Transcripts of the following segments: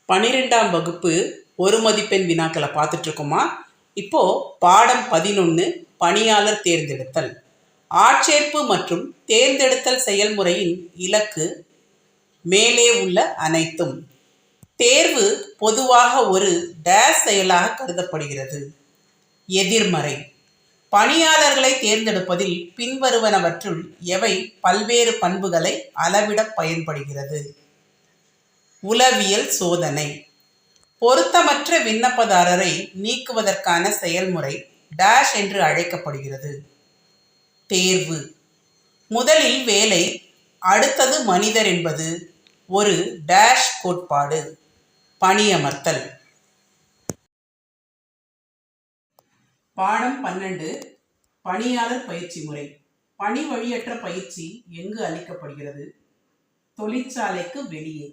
12ஆம் வகுப்பு ஒரு மதிப்பெண் வினாக்களை பார்த்துட்டு இருக்கோமா? இப்போ பாடம் 11 பணியாளர் தேர்ந்தெடுத்தல். ஆட்சேர்ப்பு மற்றும் தேர்ந்தெடுத்தல் செயல்முறையின் இலக்கு மேலே உள்ள அனைத்தும். தேர்வு பொதுவாக ஒரு டேஷ் செயலாக கருதப்படுகிறது. எதிர்மறை. பணியாளர்களை தேர்ந்தெடுப்பதில் பின்வருவனவற்றுள் எவை பல்வேறு பண்புகளை அளவிட பயன்படுகிறது? உளவியல் சோதனை. பொருத்தமற்ற விண்ணப்பதாரரை நீக்குவதற்கான செயல்முறை டேஷ் என்று அழைக்கப்படுகிறது. தேர்வு. முதலில் வேலை, அடுத்தது மனிதர் என்பது ஒரு டேஷ் கோட்பாடு. பணியமர்த்தல். பாடம் 12 பணியாளர் பயிற்சி முறை. பணி வழியற்ற பயிற்சி எங்கு அளிக்கப்படுகிறது? தொழிற்சாலைக்கு வெளியே.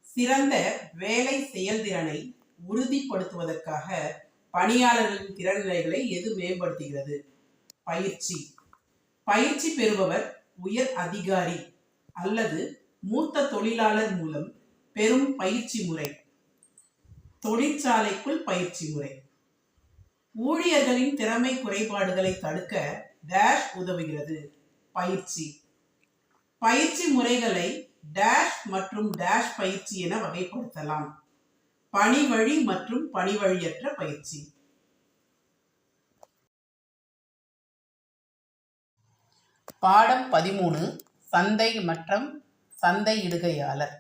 சிறந்த வேலை செயல்திறனை உறுதிப்படுத்துவதற்காக பணியாளர்களின் திறன்களை எது மேம்படுத்துகிறது? பயிற்சி. பயிற்சி பெறுபவர் உயர் அதிகாரி அல்லது மூத்த தொழிலாளர் மூலம் பெரும் பயிற்சி முறை. தொழிற்சாலைக்குள் பயிற்சி முறை. ஊழியர்களின் திறமை குறைபாடுகளை தடுக்க டேஷ் உதவுகிறது. பயிற்சி. பயிற்சி முறைகளை டேஷ் மற்றும் டேஷ் பயிற்சி என வகைப்படுத்தலாம். பணி வழி மற்றும் பணி வழியற்ற பயிற்சி. பாடம் 13 சந்தை மற்றும் சந்தையிடுகையாளர்.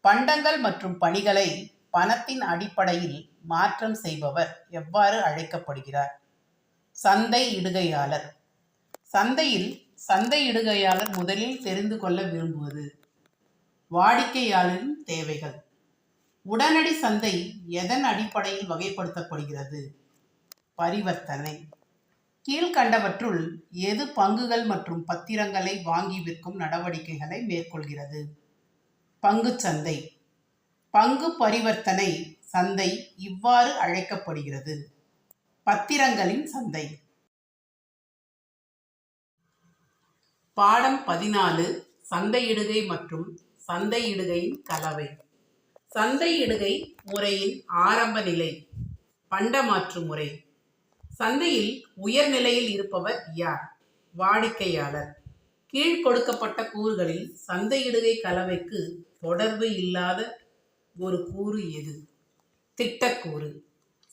பண்டங்கள் மற்றும் பணிகளை பணத்தின் அடிப்படையில் மாற்றம் செய்பவர் எவ்வாறு அழைக்கப்படுகிறார்? சந்தையிடுகையாளர். சந்தையில் சந்தையிடுகையாளர் முதலில் தெரிந்து கொள்ள விரும்புவது வாடிக்கையாளரின் தேவைகள். உடனடி சந்தை எதன் அடிப்படையில் வகைப்படுத்தப்படுகிறது? பரிவர்த்தனை. கீழ்கண்டவற்றுள் எது பங்குகள் மற்றும் பத்திரங்களை வாங்கி விற்கும் நடவடிக்கைகளை மேற்கொள்கிறது? பங்குச்சந்தை. பங்கு பரிவர்த்தனை சந்தை இவ்வாறு அழைக்கப்படுகிறது. பத்திரங்களின் சந்தை. பாடம் 14 சந்தையிடுகை மற்றும் சந்தையிடுகையின் கலவை. சந்தையிடுகை முறையின் ஆரம்ப நிலை பண்டமாற்று முறை. சந்தையில் உயர்நிலையில் இருப்பவர் யார்? வாடிக்கையாளர். கீழ் கொடுக்கப்பட்ட கூறுகளில் சந்தையிடுகை கலவைக்கு தொடர்பு இல்லாத ஒரு கூறு எது? திட்டக்கூறு.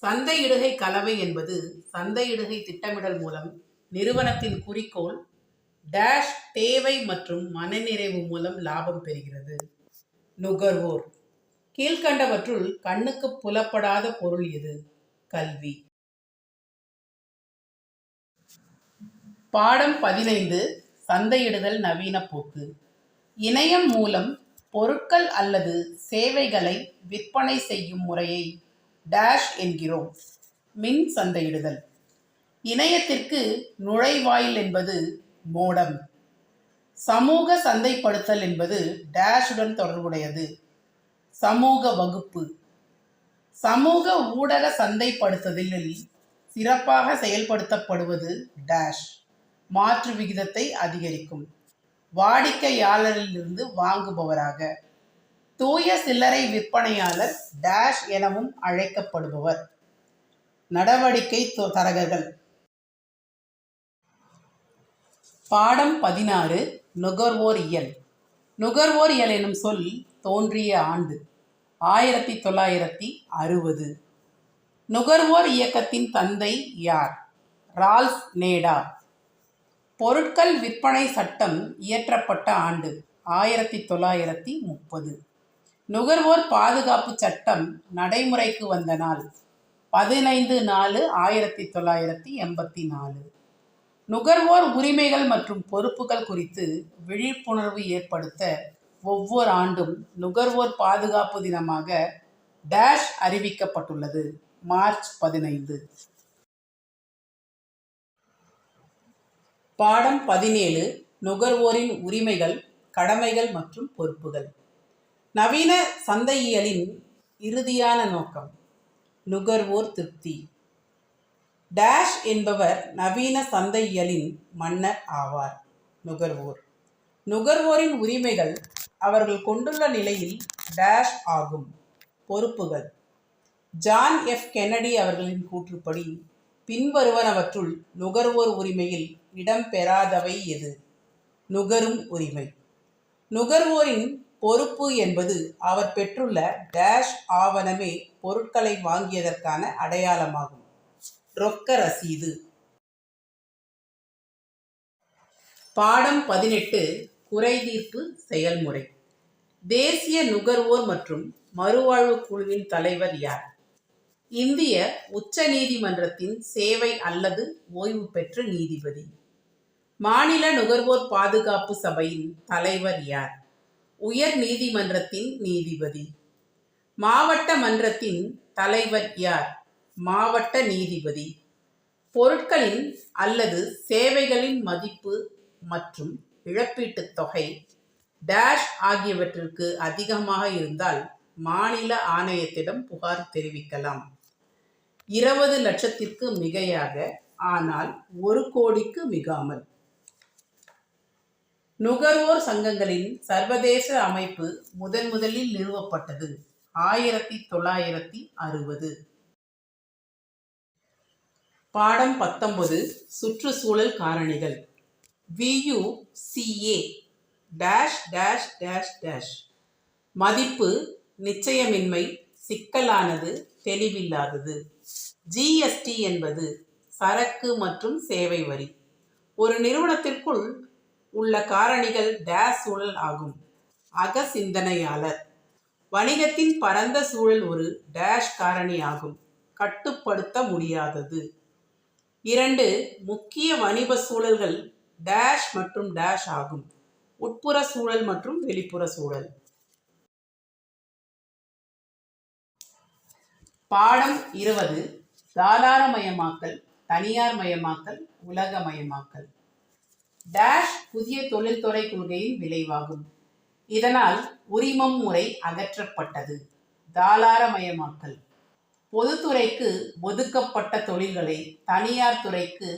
சந்தையிடுகை கலவை என்பது சந்தையிடுகை திட்டமிடல் மூலம் நிறுவனத்தின் குறிக்கோள் டேஷ் தேவை மற்றும் மனநிறைவு மூலம் லாபம் பெறுகிறது. நுகர்வோர். கீழ்கண்டவற்றுள் கண்ணுக்கு புலப்படாத பொருள் எது? கல்வி. பாடம் 15 சந்தையிடுதல் நவீன போக்கு. இணையம் மூலம் பொருட்கள் அல்லது சேவைகளை விற்பனை செய்யும் முறையை டேஷ் என்கிறோம். மின் சந்தையிடுதல். இணையத்திற்கு நுழைவாயில் என்பது மோடம். சமூக சந்தைப்படுத்தல் என்பது டேஷுடன் தொடர்புடையது. சமூக வகுப்பு. சமூக ஊடக சந்தைப்படுத்துதலில் சிறப்பாக செயல்படுத்தப்படுவது டேஷ் மாற்று விகிதத்தை அதிகரிக்கும். வாடிக்கையாளரிலிருந்து வாங்குபவராக. தூய சில்லறை விற்பனையாளர் டேஷ் எனவும் அழைக்கப்படுபவர். நடவடிக்கை தரகர்கள். பாடம் 16 நுகர்வோர் இயல். நுகர்வோர் இயல் எனும் சொல் தோன்றிய ஆண்டு 1960. நுகர்வோர் இயக்கத்தின் தந்தை யார்? ரால்ஃப் நேடா. பொருட்கள் விற்பனை சட்டம் இயற்றப்பட்ட ஆண்டு 1930. நுகர்வோர் பாதுகாப்பு சட்டம் நடைமுறைக்கு வந்த நாள் 15/4/1984. நுகர்வோர் உரிமைகள் மற்றும் பொறுப்புகள் குறித்து விழிப்புணர்வு ஏற்படுத்த ஒவ்வொரு ஆண்டும் நுகர்வோர் பாதுகாப்பு தினமாக டேஷ் அறிவிக்கப்பட்டுள்ளது. மார்ச் 15. பாடம் 17 நுகர்வோரின் உரிமைகள், கடமைகள் மற்றும் பொறுப்புகள். நவீன சந்தையியலின் இறுதியான நோக்கம் நுகர்வோர் திருப்தி. டேஷ் என்பவர் நவீன சந்தையியலின் மன்னர் ஆவார். நுகர்வோர். நுகர்வோரின் உரிமைகள் அவர்கள் கொண்டுள்ள நிலையில் டேஷ் ஆகும். பொறுப்புகள். ஜான் எஃப் கென்னடி அவர்களின் கூற்றுப்படி பின்வருவனவற்றுள் நுகர்வோர் உரிமையில் இடம்பெறாதவை எது? நுகரும் உரிமை. நுகர்வோரின் பொறுப்பு என்பது அவர் பெற்றுள்ள டேஷ் ஆவணமே பொருட்களை வாங்கியதற்கான அடையாளமாகும். ரொக்க ரசீது. பாடம் 18 குறைதீர்ப்பு செயல்முறை. தேசிய நுகர்வோர் மற்றும் மறுவாழ்வு குழுவின் தலைவர் யார்? இந்திய உச்ச நீதிமன்றத்தின் சேவை அல்லது ஓய்வு பெற்ற நீதிபதி. மாநில நுகர்வோர் பாதுகாப்பு சபையின் தலைவர் யார்? உயர் நீதிமன்றத்தின் நீதிபதி. மாவட்ட மன்றத்தின் தலைவர் யார்? மாவட்ட நீதிபதி. பொருட்களின் அல்லது சேவைகளின் மதிப்பு மற்றும் இழப்பீட்டுத் தொகை டேஷ் ஆகியவற்றிற்கு அதிகமாக இருந்தால் மாநில ஆணையத்திடம் புகார் தெரிவிக்கலாம். 20 லட்சத்திற்கு மிகையாக, ஆனால் 1 கோடிக்கு மிகாமல். நுகர்வோர் சங்கங்களின் சர்வதேச அமைப்பு முதலில் நிறுவப்பட்டது 1960. பாடம் 19 சுற்றுச்சூழல் காரணிகள். VUCA dash dash dash dash. மதிப்பு நிச்சயமின்மை, சிக்கலானது, தெளிவில்லாதது. GST என்பது சரக்கு மற்றும் சேவை வரி. ஒரு நிறுவனத்திற்குள் உள்ள காரணிகள் டேஷ் சூழல் ஆகும். அக சிந்தனையாளர். வணிகத்தின் பரந்த சூழல் ஒரு டேஷ் காரணி ஆகும். கட்டுப்படுத்த முடியாதது. 2 முக்கிய வணிக சூழல்கள் டேஷ் மற்றும் டேஷ் ஆகும். உட்புற சூழல் மற்றும் வெளிப்புற சூழல். பாடம் 20 தாராளமயமாக்கல், தனியார் மயமாக்கல், உலகமயமாக்கல். டேஷ் புதிய தொழில்துறை கொள்கையின் விளைவாகும். இதனால் உரிமம் முறை அகற்றப்பட்டது. தாராளமயமாக்கல். பொதுத்துறைக்கு ஒதுக்கப்பட்ட தொழில்களை தனியார் துறைக்கு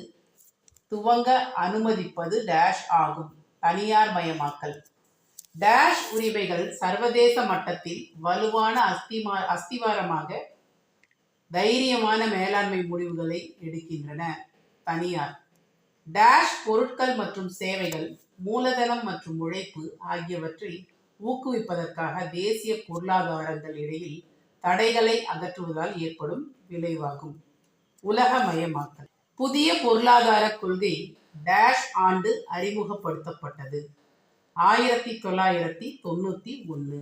துவங்க அனுமதிப்பது டேஷ் ஆகும். தனியார் மயமாக்கல். டேஷ் உரிமைகள் சர்வதேச மட்டத்தில் வலுவான அஸ்திவாரமாக தைரியமான மேலாண்மை முடிவுகளை எடுக்கின்றன. தனியார். டேஷ் பொருட்கள் மற்றும் சேவைகள், மூலதனம் மற்றும் உழைப்பு ஆகியவற்றை ஊக்குவிப்பதற்காக தேசிய பொருளாதாரங்கள் இடையில் தடைகளை அகற்றுவதால் ஏற்படும் விளைவாகும். உலகமயமாக்கல். புதிய பொருளாதார கொள்கை டேஷ் ஆண்டு அறிமுகப்படுத்தப்பட்டது. 1991.